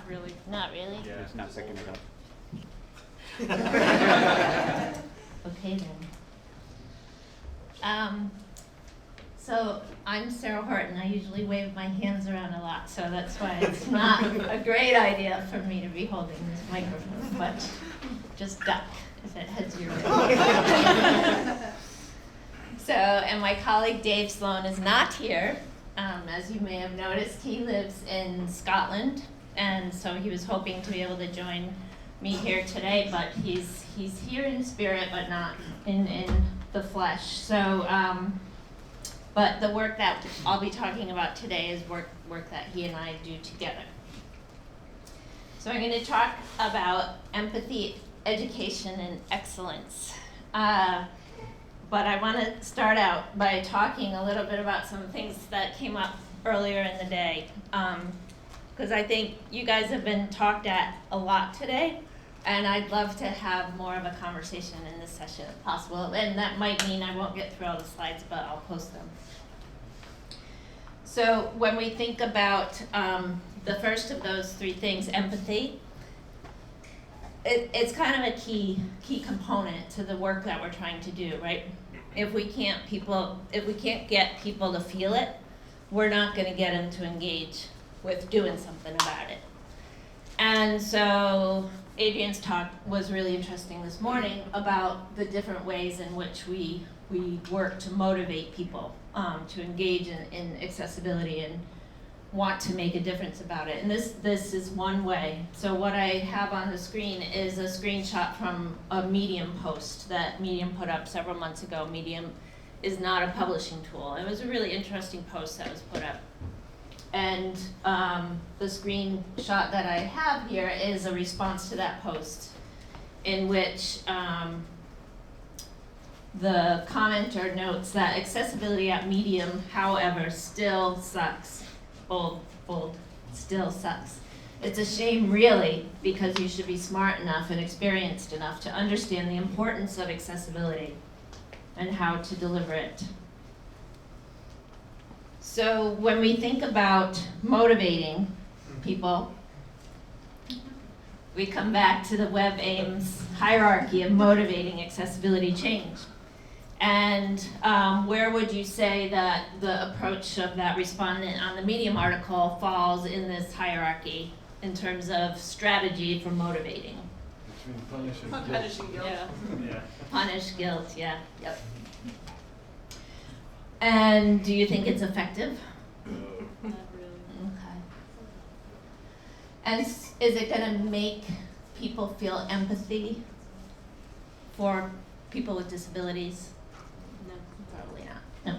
really. Not really? Yeah, it's not picking it up. Okay then. So I'm Sarah Horton. I usually wave my hands around a lot, so that's why it's not a great idea for me to be holding this microphone, but just duck if it heads your way. So, and my colleague Dave Sloan is not here. As you may have noticed, he lives in Scotland, and so he was hoping to be able to join me here today, but he's here in spirit, but not in the flesh. So, but the work that I'll be talking about today is work that he and I do together. So I'm going to talk about empathy, education, and excellence. But I want to start out by talking a little bit about some things that came up earlier in the day. Because I think you guys have been talked at a lot today, and I'd love to have more of a conversation in this session if possible. And that might mean I won't get through all the slides, but I'll post them. So when we think about the first of those three things, empathy, it's kind of a key component to the work that we're trying to do, right? If we can't get people to feel it, we're not going to get them to engage with doing something about it. And so Adrian's talk was really interesting this morning about the different ways in which we work to motivate people to engage in accessibility and want to make a difference about it. And this is one way. So what I have on the screen is a screenshot from a Medium post that Medium put up several months ago. Medium is not a publishing tool. It was a really interesting post that was put up. And the screenshot that I have here is a response to that post in which the commenter notes that accessibility at Medium, however, still sucks. Bold, still sucks. It's a shame, really, because you should be smart enough and experienced enough to understand the importance of accessibility and how to deliver it. So when we think about motivating people, we come back to the WebAIMS hierarchy of motivating accessibility change. And where would you say that the approach of that respondent on the Medium article falls in this hierarchy in terms of strategy for motivating? Between punishing guilt. Yeah. Punish, guilt, yeah, yep. And do you think it's effective? Not really. Okay. And is it going to make people feel empathy for people with disabilities? No. Probably not. No.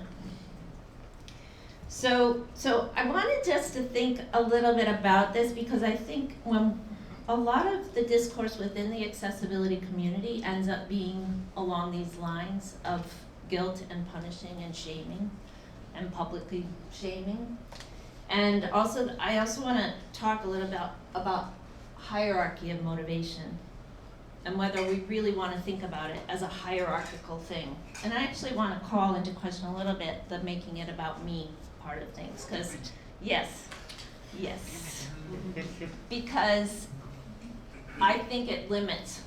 So I wanted just to think a little bit about this because I think when a lot of the discourse within the accessibility community ends up being along these lines of guilt and punishing and shaming and publicly shaming. And also, I also want to talk a little about hierarchy of motivation and whether we really want to think about it as a hierarchical thing. And I actually want to call into question a little bit the making it about me part of things, because yes, because I think it limits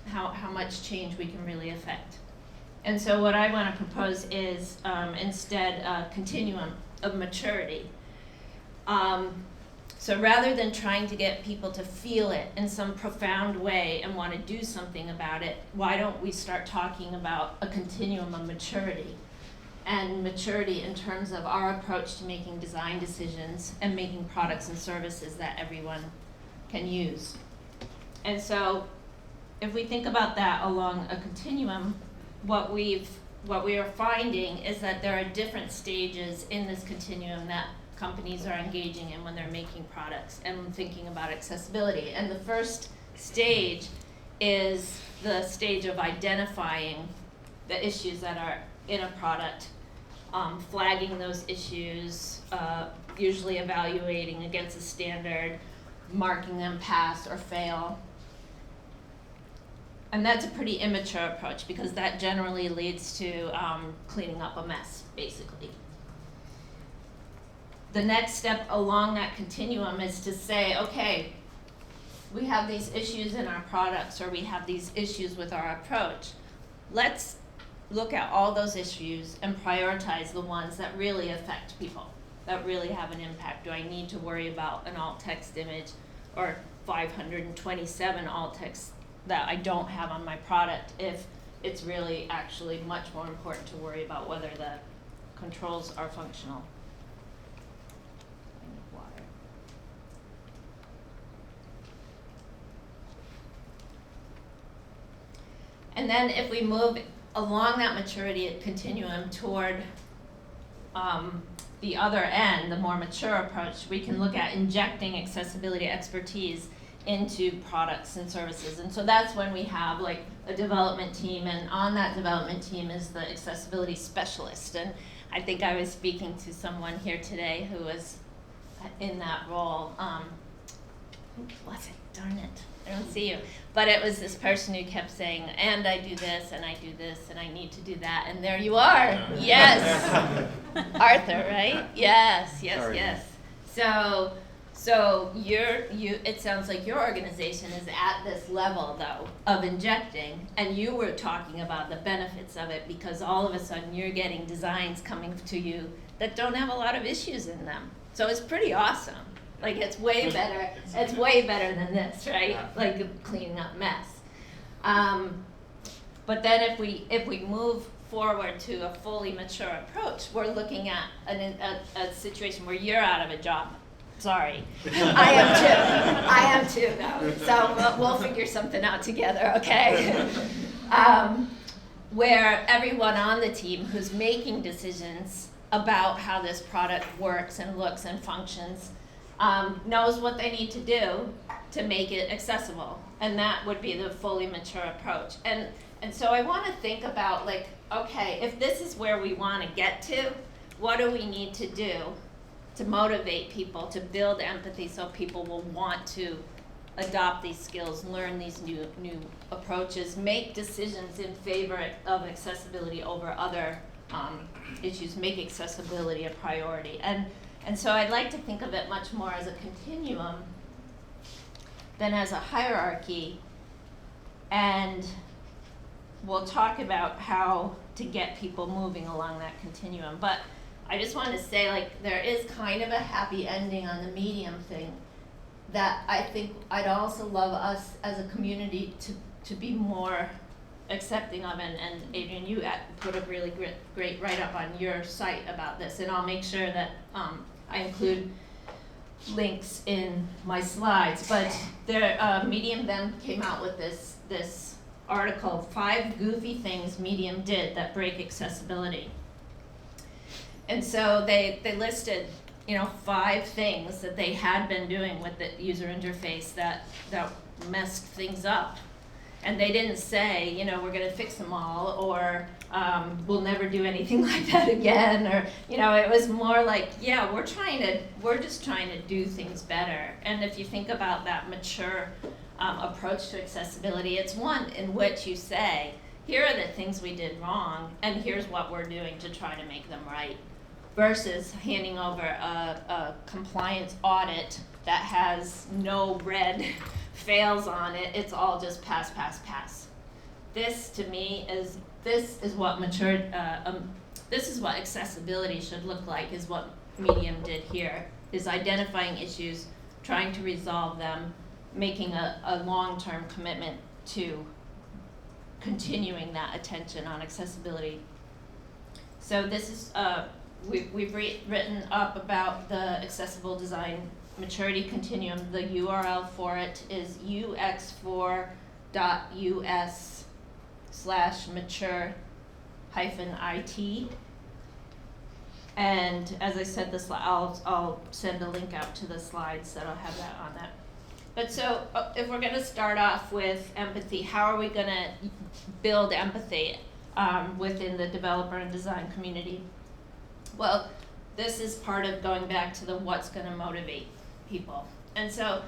how much change we can really affect. And so what I want to propose is instead a continuum of maturity. So rather than trying to get people to feel it in some profound way and want to do something about it, why don't we start talking about a continuum of maturity? And maturity in terms of our approach to making design decisions and making products and services that everyone can use. And so if we think about that along a continuum, what we are finding is that there are different stages in this continuum that companies are engaging in when they're making products and thinking about accessibility. And the first stage is the stage of identifying the issues that are in a product, flagging those issues, usually evaluating against a standard, marking them pass or fail. And that's a pretty immature approach because that generally leads to cleaning up a mess, basically. The next step along that continuum is to say, okay, we have these issues in our products, or we have these issues with our approach, let's look at all those issues and prioritize the ones that really affect people, that really have an impact. Do I need to worry about an alt text image or 527 alt text that I don't have on my product, if it's really actually much more important to worry about whether the controls are functional? I need water. And then if we move along that maturity continuum toward the other end, the more mature approach, we can look at injecting accessibility expertise into products and services. And so that's when we have like a development team, and on that development team is the accessibility specialist. And I think I was speaking to someone here today who was in that role. Who was it? Darn it, I don't see you. But it was this person who kept saying, and I do this, and I do this, and I need to do that, and there you are. Yes. Arthur, right? Yes, yes, Sorry. yes. So it sounds like your organization is at this level though of injecting, and you were talking about the benefits of it because all of a sudden you're getting designs coming to you that don't have a lot of issues in them. So it's pretty awesome. Like it's way better. It's way better than this, right? Like a cleaning up mess. But then if we move forward to a fully mature approach, we're looking at a situation where you're out of a job. Sorry, I am too though. So we'll figure something out together, okay? Where everyone on the team who's making decisions about how this product works and looks and functions knows what they need to do to make it accessible, and that would be the fully mature approach. And so I want to think about like, okay, if this is where we want to get to, what do we need to do to motivate people, to build empathy so people will want to adopt these skills, learn these new approaches, make decisions in favor of accessibility over other issues, make accessibility a priority. And so I'd like to think of it much more as a continuum than as a hierarchy, and we'll talk about how to get people moving along that continuum. But I just wanted to say, like, there is kind of a happy ending on the medium thing that I think I'd also love us as a community to be more accepting of, and Adrian, you put a really great write-up on your site about this, and I'll make sure that I include links in my slides. But Medium then came out with this article, 5 goofy things Medium did that break accessibility. And so they listed, 5 things that they had been doing with the user interface that messed things up. And they didn't say, we're going to fix them all, or we'll never do anything like that again, or, it was more like, yeah, we're just trying to do things better. And if you think about that mature approach to accessibility, it's one in which you say, here are the things we did wrong, and here's what we're doing to try to make them right, versus handing over a compliance audit that has no red fails on it. It's all just pass, pass, pass. This to me is what this is what accessibility should look like, is what Medium did here, is identifying issues, trying to resolve them, making a long-term commitment to continuing that attention on accessibility. So this is, we've written up about the accessible design maturity continuum. The URL for it is ux4.us/mature-it. And as I said, I'll send a link out to the slides that'll have that on that. But so if we're going to start off with empathy, how are we going to build empathy within the developer and design community? Well, this is part of going back to the what's going to motivate people. And so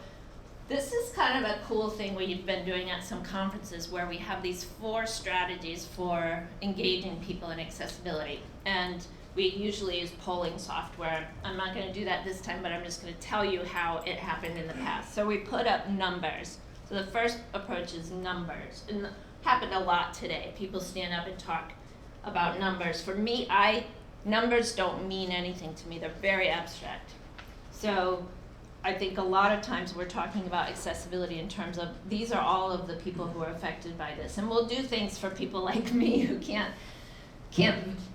this is kind of a cool thing we've been doing at some conferences, where we have these 4 strategies for engaging people in accessibility. And we usually use polling software. I'm not going to do that this time, but I'm just going to tell you how it happened in the past. So we put up numbers. So the first approach is numbers, and it happened a lot today. People stand up and talk about numbers. For me, numbers don't mean anything to me. They're very abstract. So I think a lot of times we're talking about accessibility in terms of these are all of the people who are affected by this. And we'll do things for people like me who can't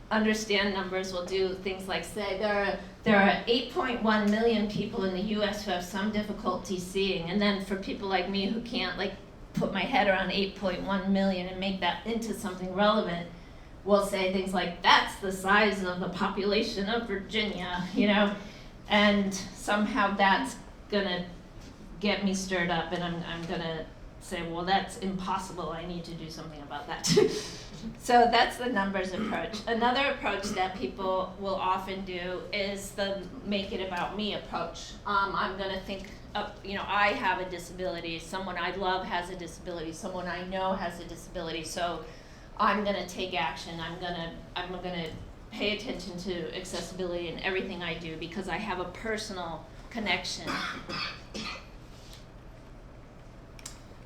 understand numbers. We'll do things like say there are 8.1 million people in the US who have some difficulty seeing. And then for people like me who can't like put my head around 8.1 million and make that into something relevant, we'll say things like, that's the size of the population of Virginia, you know? And somehow that's gonna get me stirred up, and I'm gonna say, well, that's impossible, I need to do something about that. So that's the numbers approach. Another approach that people will often do is the make it about me approach. I'm gonna think of, I have a disability, someone I love has a disability, someone I know has a disability, so I'm gonna take action, I'm gonna pay attention to accessibility in everything I do because I have a personal connection.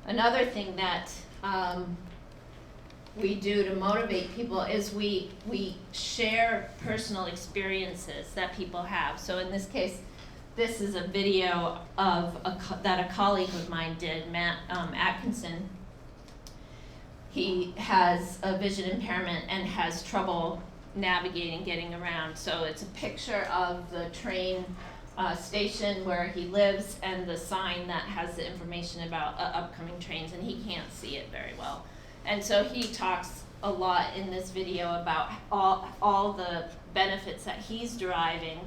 Another thing that we do to motivate people is we share personal experiences that people have. So in this case, this is a video of that a colleague of mine did, Matt Atkinson. He has a vision impairment and has trouble navigating, getting around. So it's a picture of the train station where he lives and the sign that has the information about upcoming trains, and he can't see it very well. And so he talks a lot in this video about all the benefits that he's deriving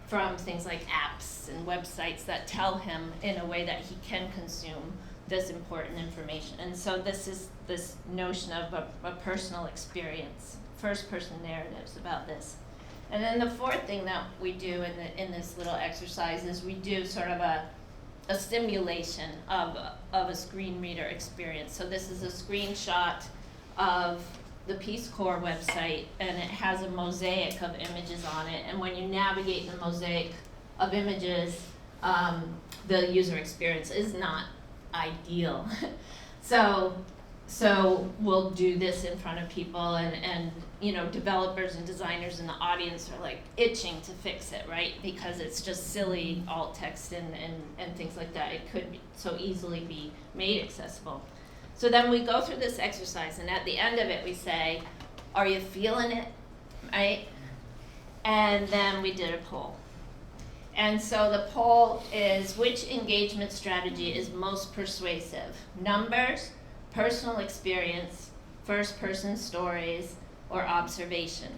from things like apps and websites that tell him in a way that he can consume this important information. And so this is this notion of a personal experience, first-person narratives about this. And then the fourth thing that we do in this little exercise is we do sort of a simulation of a screen reader experience. So this is a screenshot of the Peace Corps website, and it has a mosaic of images on it. And when you navigate the mosaic of images, the user experience is not ideal. So we'll do this in front of people, and developers and designers in the audience are like itching to fix it, right? Because it's just silly alt text and things like that. It could so easily be made accessible. So then we go through this exercise, and at the end of it we say, are you feeling it, right? And then we did a poll. And so the poll is, which engagement strategy is most persuasive? Numbers, personal experience, first-person stories, or observation.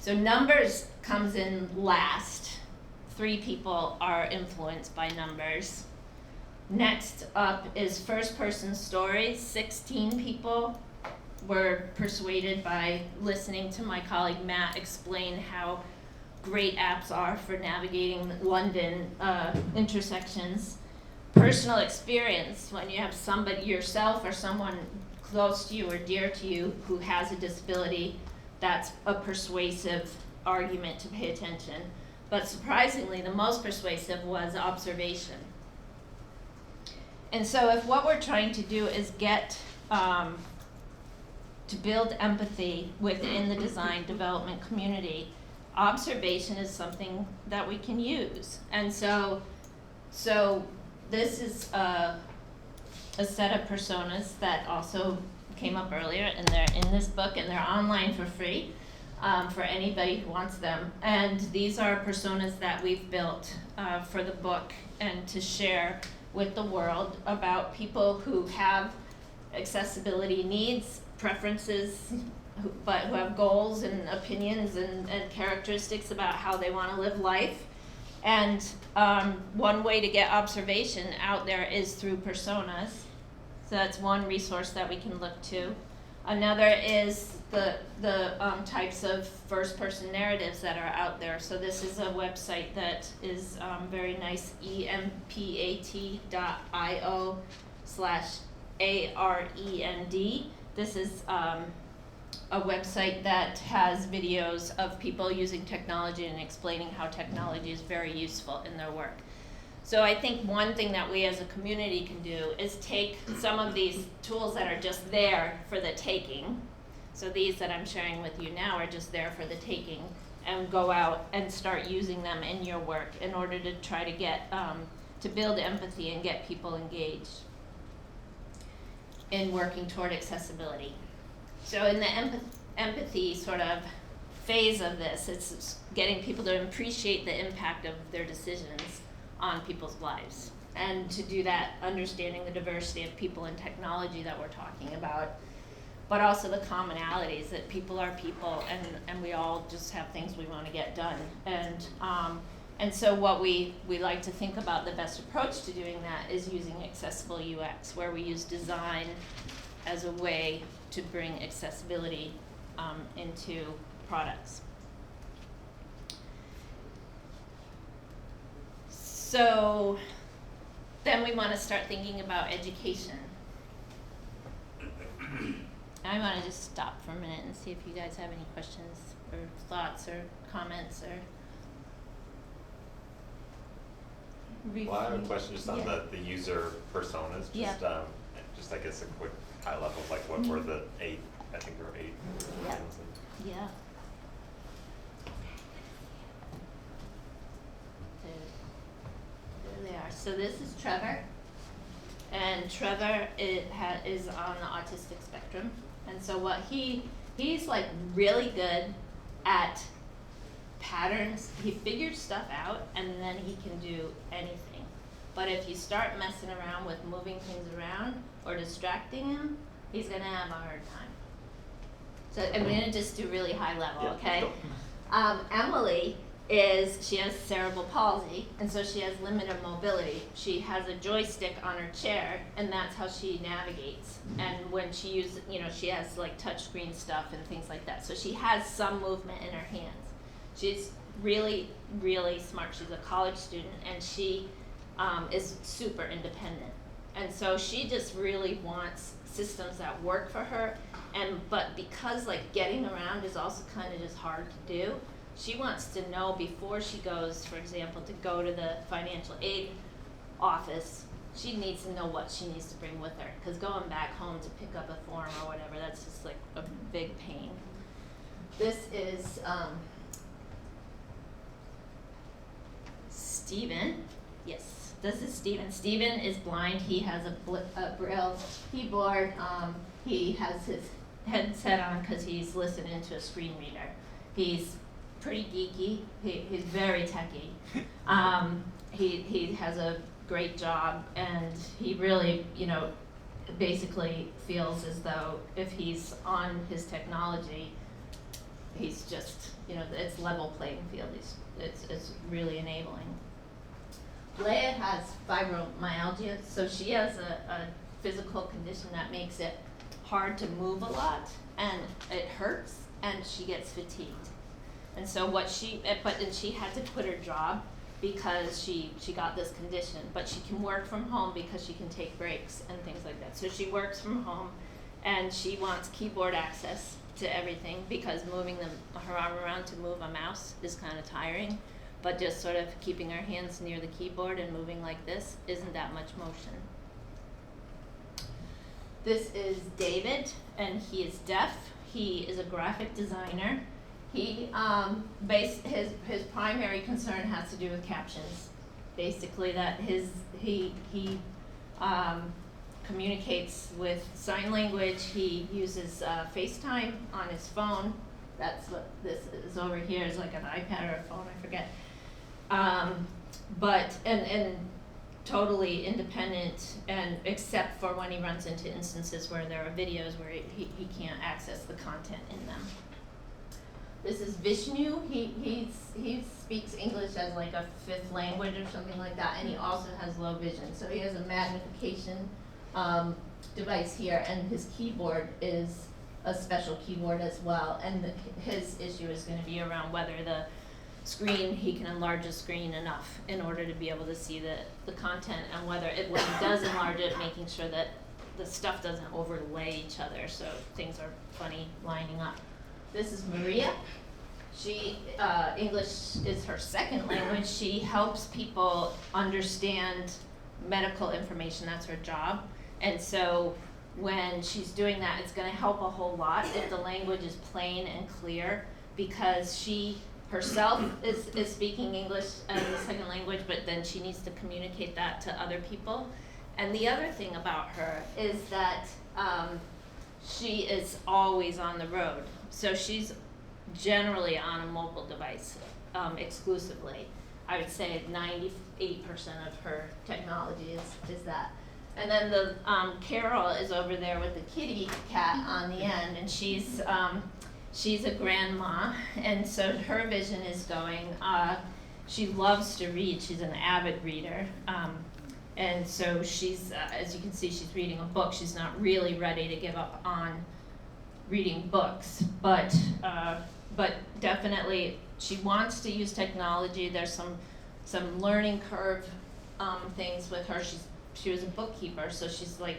So numbers comes in last. 3 people are influenced by numbers. Next up is first-person stories. 16 people were persuaded by listening to my colleague Matt explain how great apps are for navigating London intersections. Personal experience, when you have somebody, yourself or someone close to you or dear to you who has a disability, that's a persuasive argument to pay attention. But surprisingly, the most persuasive was observation. And so if what we're trying to do is get to build empathy within the design development community, observation is something that we can use. And so this is a set of personas that also came up earlier, and they're in this book, and they're online for free for anybody who wants them. And these are personas that we've built for the book and to share with the world about people who have accessibility needs, preferences, but who have goals and opinions and characteristics about how they want to live life. And one way to get observation out there is through personas. So that's one resource that we can look to. Another is the types of first-person narratives that are out there. So this is a website that is very nice, empat.io/AREND. This is a website that has videos of people using technology and explaining how technology is very useful in their work. So I think one thing that we as a community can do is take some of these tools that are just there for the taking. So these that I'm sharing with you now are just there for the taking, and go out and start using them in your work in order to try to get, to build empathy and get people engaged in working toward accessibility. So in the empathy sort of phase of this, it's getting people to appreciate the impact of their decisions on people's lives. And to do that, understanding the diversity of people and technology that we're talking about, but also the commonalities that people are people, and we all just have things we want to get done. And so what we like to think about, the best approach to doing that is using accessible UX, where we use design as a way to bring accessibility into products. So then we want to start thinking about education. I want to just stop for a minute and see if you guys have any questions or thoughts or comments or. Well, I have a question just on Yeah. the user personas. Just, Yeah. Just I guess a quick high level, like what were the 8? I think there were 8. Yeah. things. Yeah. There they are. So this is Trevor, and Trevor is on the autistic spectrum, and so what he's like really good at patterns. He figures stuff out, and then he can do anything. But if you start messing around with moving things around or distracting him, he's gonna have a hard time. So I'm gonna just do really high level, Yeah, okay? go. Emily she has cerebral palsy, and so she has limited mobility. She has a joystick on her chair, and that's how she navigates. And when she uses, she has like touchscreen stuff and things like that. So she has some movement in her hands. She's really, really smart. She's a college student, and she is super independent. And so she just really wants systems that work for her. But because like getting around is also kind of just hard to do, she wants to know before she goes, for example, to go to the financial aid office, she needs to know what she needs to bring with her. Because going back home to pick up a form or whatever, that's just like a big pain. This is Steven. Yes, this is Steven. Steven is blind. He has a Braille keyboard. He has his headset on because he's listening to a screen reader. He's pretty geeky. He's very techy. He has a great job, and he really, basically feels as though if he's on his technology, he's just, it's level playing field. It's really enabling. Leia has fibromyalgia, so she has a physical condition that makes it hard to move a lot, and it hurts, and she gets fatigued. And so she had to quit her job because she got this condition, but she can work from home because she can take breaks and things like that. So she works from home, and she wants keyboard access to everything because moving her arm around to move a mouse is kind of tiring, but just sort of keeping her hands near the keyboard and moving like this isn't that much motion. This is David, and he is deaf. He is a graphic designer. He his primary concern has to do with captions. Basically, that he communicates with sign language. He uses FaceTime on his phone. That's what this is over here. Is like an iPad or a phone, I forget. But totally independent, and except for when he runs into instances where there are videos where he can't access the content in them. This is Vishnu. He speaks English as like a 5th language or something like that, and he also has low vision. So he has a magnification device here, and his keyboard is a special keyboard as well. And his issue is going to be around whether he can enlarge the screen enough in order to be able to see the content, and whether when he does enlarge it, making sure that the stuff doesn't overlay each other, so things are funny lining up. This is Maria. She, English is her second language. She helps people understand medical information. That's her job. And so when she's doing that, it's gonna help a whole lot if the language is plain and clear, because she herself is speaking English as a second language, but then she needs to communicate that to other people. And the other thing about her is that she is always on the road. So she's generally on a mobile device exclusively. I would say 98% of her technology is that. And then the Carol is over there with the kitty cat on the end, and she's a grandma, and so her vision is going. She loves to read. She's an avid reader, and so she's, as you can see, she's reading a book. She's not really ready to give up on reading books, but definitely she wants to use technology. There's some learning curve things with her. She was a bookkeeper, so she's like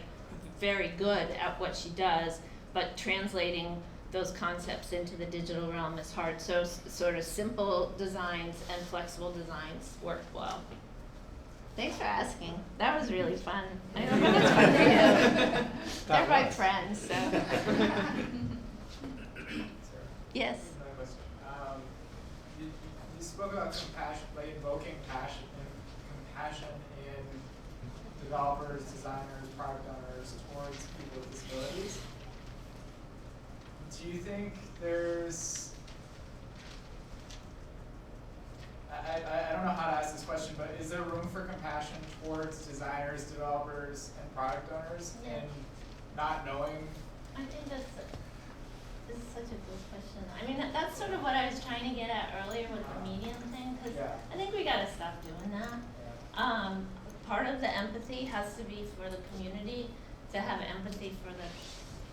very good at what she does, but translating those concepts into the digital realm is hard. So sort of simple designs and flexible designs work well. Thanks for asking. That was really fun. I hope it was fun for you. They're my friends, so. Yes. Another question. You spoke about compassion, like invoking compassion in developers, designers, product owners towards people with disabilities. Do you think there's, I don't know how to ask this question, but is there room for compassion towards designers, developers, and product owners in not knowing? I think this is such a good question. I mean, that's sort of what I was trying to get at earlier with the medium thing, because I think we gotta stop doing that. Part of the empathy has to be for the community, to have empathy for the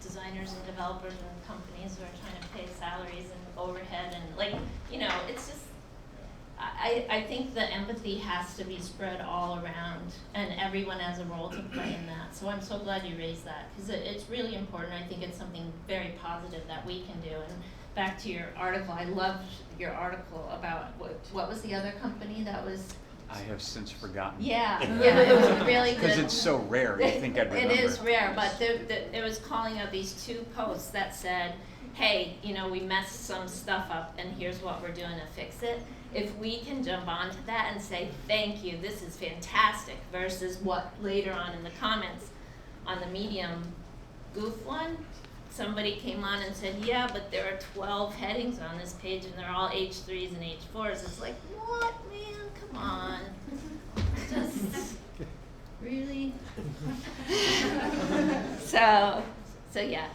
designers and developers and companies who are trying to pay salaries and overhead and it's just, I think the empathy has to be spread all around, and everyone has a role to play in that. So I'm so glad you raised that, because it's really important. I think it's something very positive that we can do. And back to your article, I loved your article about what was the other company that was. I have since forgotten. Yeah, it was really good. Because it's so rare, you think I'd remember. It is rare, but it was calling out these two posts that said, hey, we messed some stuff up and here's what we're doing to fix it. If we can jump onto that and say, thank you, this is fantastic, versus what later on in the comments on the Medium goof one, somebody came on and said, yeah, but there are 12 headings on this page and they're all H3s and H4s. It's like, what, man? Come on. Just really? So yeah.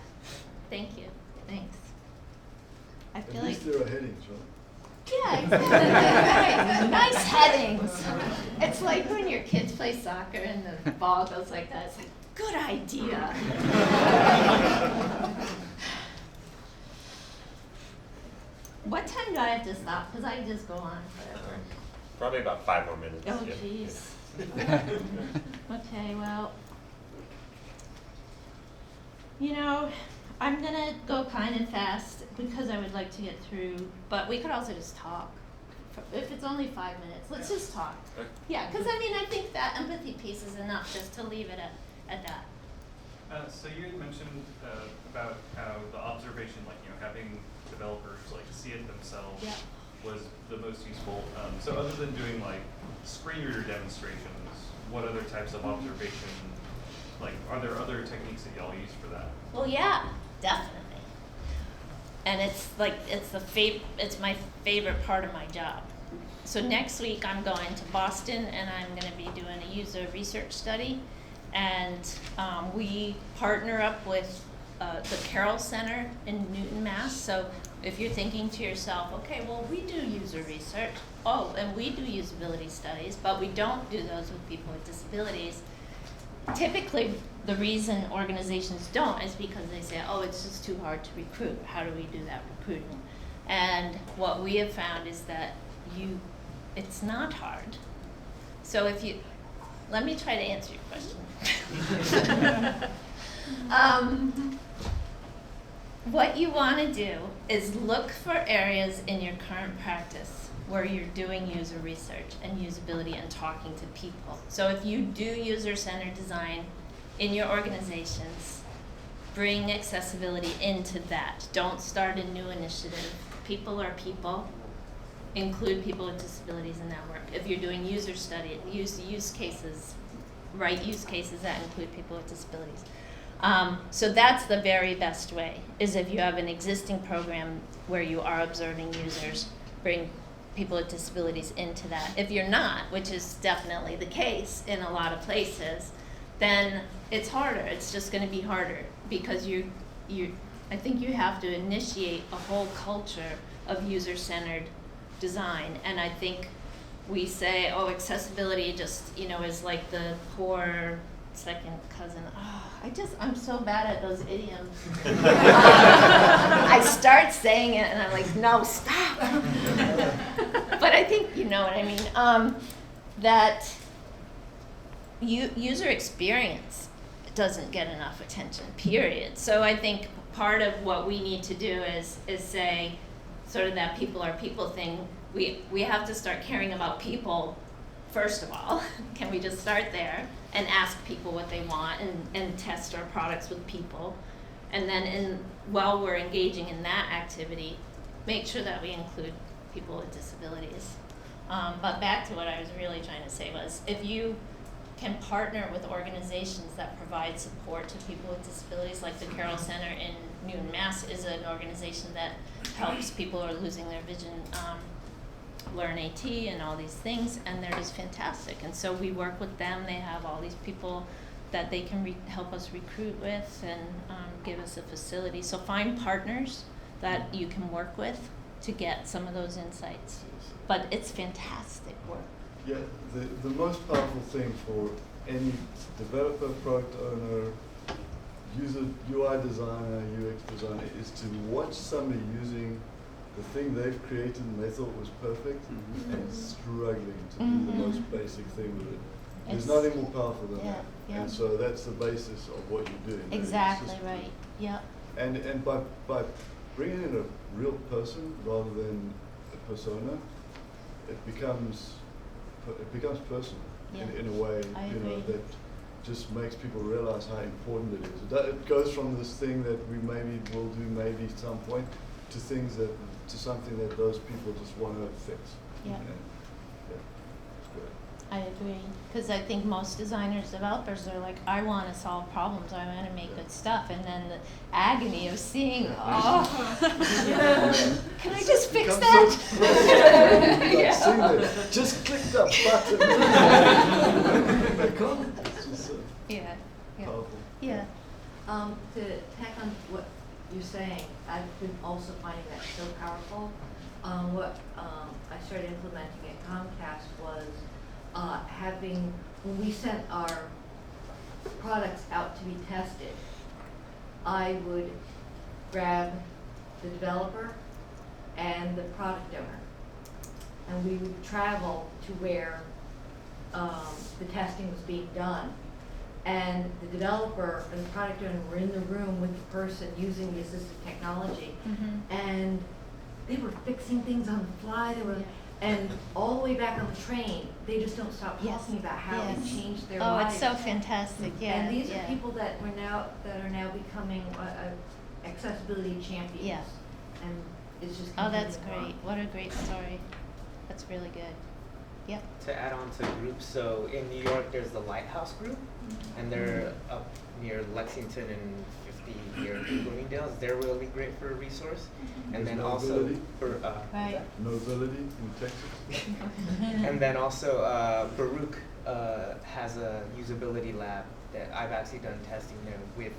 Thank you. Thanks. I feel At least like there are headings, right? yeah, exactly. Right. Nice headings. It's like when your kids play soccer and the ball goes like that. It's like, good idea. What time do I have to stop? Because I just go on forever. Probably about 5 more minutes. Oh, yeah. jeez. Okay, well, I'm gonna go kind of fast because I would like to get through, but we could also just talk. If it's only 5 minutes, let's just talk. Okay. Yeah, because I think that empathy piece is enough just to leave it at that. So you had mentioned about how the observation, having developers see it themselves was the most useful. So other than doing screen reader demonstrations, what other types of observation, are there other techniques that y'all use for that? Well, yeah, definitely. And it's it's my favorite part of my job. So next week I'm going to Boston and I'm going to be doing a user research study, and we partner up with the Carroll Center in Newton, Mass. So if you're thinking to yourself, okay, well, we do user research, and we do usability studies, but we don't do those with people with disabilities. Typically, the reason organizations don't is because they say, oh, it's just too hard to recruit. How do we do that recruiting? And what we have found is that it's not hard. So let me try to answer your question. What you want to do is look for areas in your current practice where you're doing user research and usability and talking to people. So if you do user-centered design in your organizations, bring accessibility into that. Don't start a new initiative. People are people. Include people with disabilities in that work. If you're doing user study, use cases, write use cases that include people with disabilities. So that's the very best way, is if you have an existing program where you are observing users, bring people with disabilities into that. If you're not, which is definitely the case in a lot of places, then it's harder. It's just going to be harder because I think you have to initiate a whole culture of user-centered design. And I think we say, oh, accessibility just, is like the poor second cousin. Oh, I'm so bad at those idioms. I start saying it and I'm like, no, stop. But I think you know what I mean. That user experience doesn't get enough attention, period. So I think part of what we need to do is say, sort of that people are people thing. We have to start caring about people first of all. Can we just start there and ask people what they want and test our products with people? And then while we're engaging in that activity, make sure that we include people with disabilities. But back to what I was really trying to say was, if you can partner with organizations that provide support to people with disabilities, like the Carroll Center in Newton, Mass. is an organization that helps people who are losing their vision learn AT and all these things, and they're just fantastic. And so we work with them. They have all these people that they can help us recruit with and give us a facility. So find partners that you can work with to get some of those insights. But it's fantastic work. Yeah, the most powerful thing for any developer, product owner, user, UI designer, UX designer is to watch somebody using the thing they've created and they thought was perfect and struggling to do the most basic thing with it. There's nothing more powerful than that. Yeah. And so that's the basis of what you're doing. Exactly right. Yep. And by bringing in a real person rather than a persona, it becomes personal in a way, I you know, agree. that just makes people realize how important it is. It goes from this thing that we maybe will do maybe at some point to something that those people just want to fix. Yeah. And, yeah, it's great. I agree, because I think most designers, developers are like, I want to solve problems, I want to make good stuff, and then the agony of seeing, can I just fix that? Seeing that, just click that button. They can't. It's just so Yeah. powerful. Yeah. To tack on what you're saying, I've been also finding that so powerful. What I started implementing at Comcast was when we sent our products out to be tested, I would grab the developer and the product owner, and we would travel to where the testing was being done. And the developer and the product owner were in the room with the person using the assistive technology, and they were fixing things on the fly. And all the way back on the train, they just don't stop talking about how it changed their lives. It's so fantastic. Yeah. And these are people that are now becoming accessibility champions. Yeah. And it's just That's continuing on. great. What a great story. That's really good. Yep. To add on to groups, so in New York there's the Lighthouse Group, and they're up near Lexington and 50 near Bloomingdale's. They're really great for a resource. And then also for Right. Nobility in Texas. and then also Baruch has a usability lab that I've actually done testing there with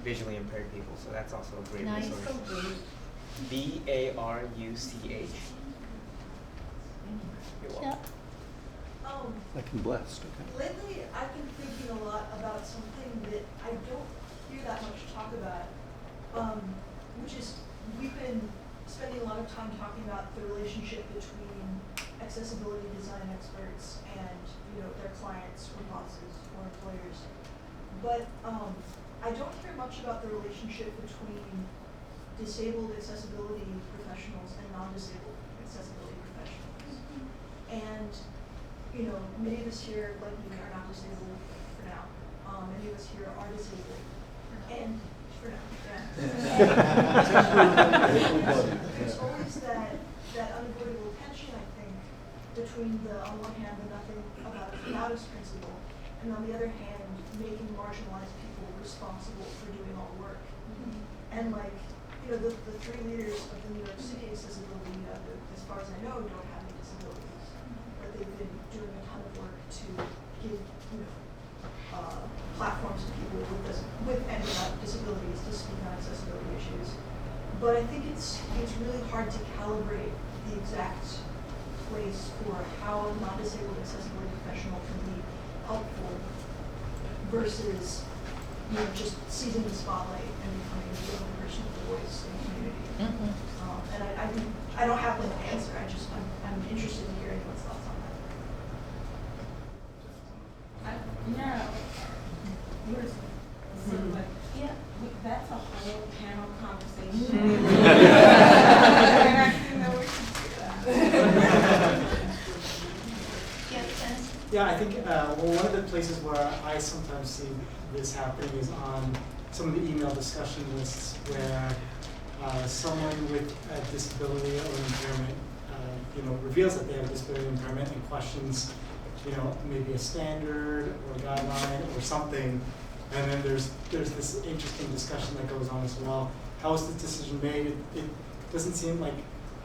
visually impaired people, so that's also a great Nice. resource. BARUCH. You're welcome. Like I'm blessed, okay. Lately, I've been thinking a lot about something that I don't hear that much talk about, which is we've been spending a lot of time talking about the relationship between accessibility design experts and their clients or bosses or employers. But I don't hear much about the relationship between disabled accessibility professionals and non-disabled accessibility professionals. And, you know, many of us here, like me, are not disabled for now. Many of us here are disabled. And for now, yeah. There's always that unavoidable tension, I think, between on one hand, the nothing about us principle, and on the other hand, making marginalized people responsible for doing all the work. And like, you know, the three leaders of the New York City Accessibility Network, as far as I know, don't have any disabilities, but they've been doing a ton of work to give, you know, platforms to people with and without disabilities to speak on accessibility issues. But I think it's really hard to calibrate the exact place for how a non-disabled accessibility professional can be helpful versus, you know, just seizing the spotlight and becoming a real personal voice in the community. And I don't have an answer. I'm interested in hearing what's thoughts on that. Yeah. So like, yeah, that's a whole panel conversation. And I didn't know we should do that. Yeah, I think well, one of the places where I sometimes see this happening is on some of the email discussion lists where someone with a disability or impairment, you know, reveals that they have a disability impairment and questions, you know, maybe a standard or a guideline or something, and then there's this interesting discussion that goes on as well. How is the decision made? It doesn't seem like,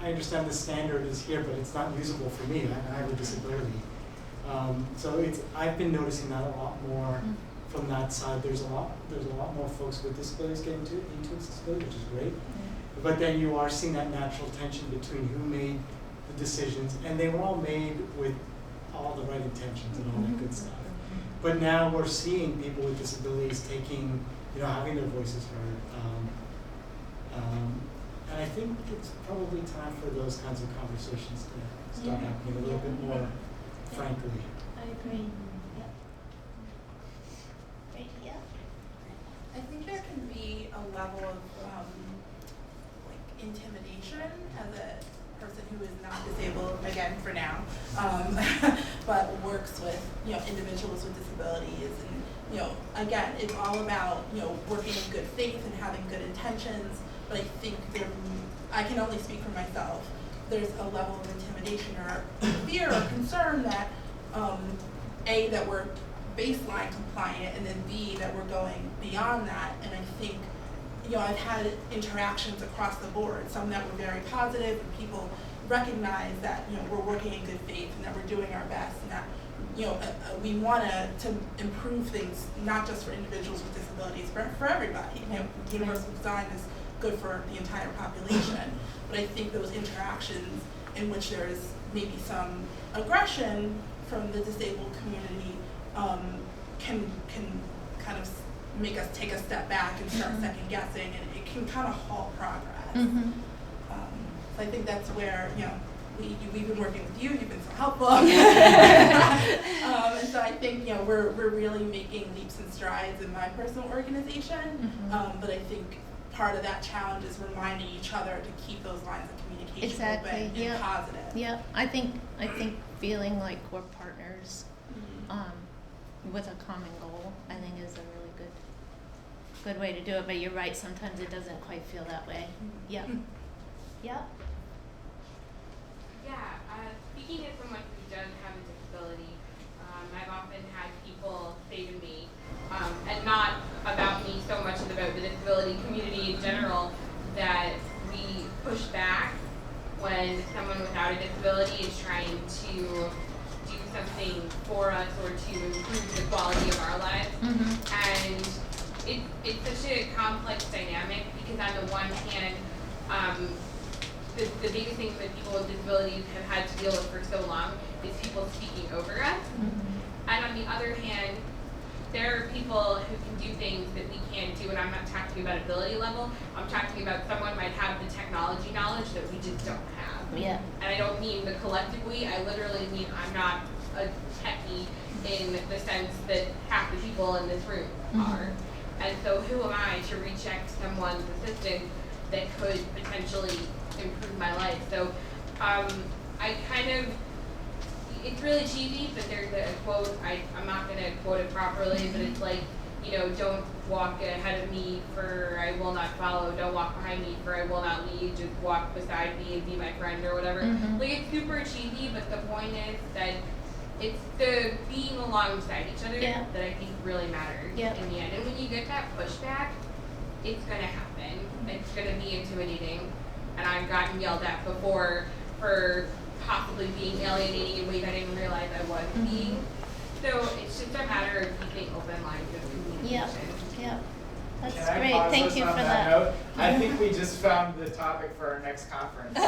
I understand the standard is here, but it's not usable for me. I have a disability. So I've been noticing that a lot more from that side. There's a lot more folks with disabilities getting into accessibility, which is great. But then you are seeing that natural tension between who made the decisions, and they were all made with all the right intentions and all that good stuff. But now we're seeing people with disabilities taking, you know, having their voices heard. And I think it's probably time for those kinds of conversations to start happening a little bit more frankly. I agree. Yep. Great, yeah. I think there can be a level of like intimidation as a person who is not disabled, again for now, but works with, you know, individuals with disabilities, and, you know, again, it's all about, you know, working in good faith and having good intentions. But I think I can only speak for myself. There's a level of intimidation or fear or concern that A, that we're baseline compliant, and then B, that we're going beyond that. And I think, you know, I've had interactions across the board, some that were very positive, and people recognize that, you know, we're working in good faith and that we're doing our best, and that, you know, we want to improve things, not just for individuals with disabilities, but for everybody. You know, universal design is good for the entire population. But I think those interactions in which there is maybe some aggression from the disabled community can kind of make us take a step back and start second guessing, and it can kind of halt progress. So I think that's where, you know, we've been working with you. You've been so helpful. And so I think, you know, we're really making leaps and strides in my personal organization. But I think part of that challenge is reminding each other to keep those lines of communication open and positive. Yeah, I think feeling like we're partners with a common goal, I think, is a really good way to do it. But you're right, sometimes it doesn't quite feel that way. Yeah. Yeah. Yeah, speaking as someone who does have a disability, I've often had people say to me, and not about me so much as about the disability community in general, that we push back when someone without a disability is trying to do something for us or to improve the quality of our lives. And it's such a complex dynamic, because on the one hand, the biggest thing that people with disabilities have had to deal with for so long is people speaking over us. And on the other hand, there are people who can do things that we can't do, and I'm not talking about ability level. I'm talking about someone might have the technology knowledge that we just don't have. Yeah. And I don't mean the collective we, I literally mean I'm not a techie in the sense that half the people in this room are. And so who am I to reject someone's assistance that could potentially improve my life? So I kind of, it's really cheesy, but there's a quote, I'm not going to quote it properly, but it's like, you know, don't walk ahead of me for I will not follow, don't walk behind me for I will not lead, just walk beside me and be my friend or whatever. Mhm. Like, it's super cheesy, but the point is that it's the being alongside each other Yeah. that I think really matters Yep. in the end. And when you get that pushback, it's going to happen. It's going to be intimidating. And I've gotten yelled at before for possibly being alienating in ways I didn't realize I was Mhm. being. So it's just a matter of keeping open lines of Yep, communication. yep. That's Can I great. pause Thank us you on for that that. note? I think we just found the topic for our next conference. I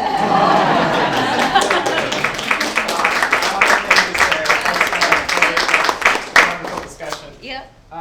want to thank you, Sarah. That's a great, wonderful discussion. Yep.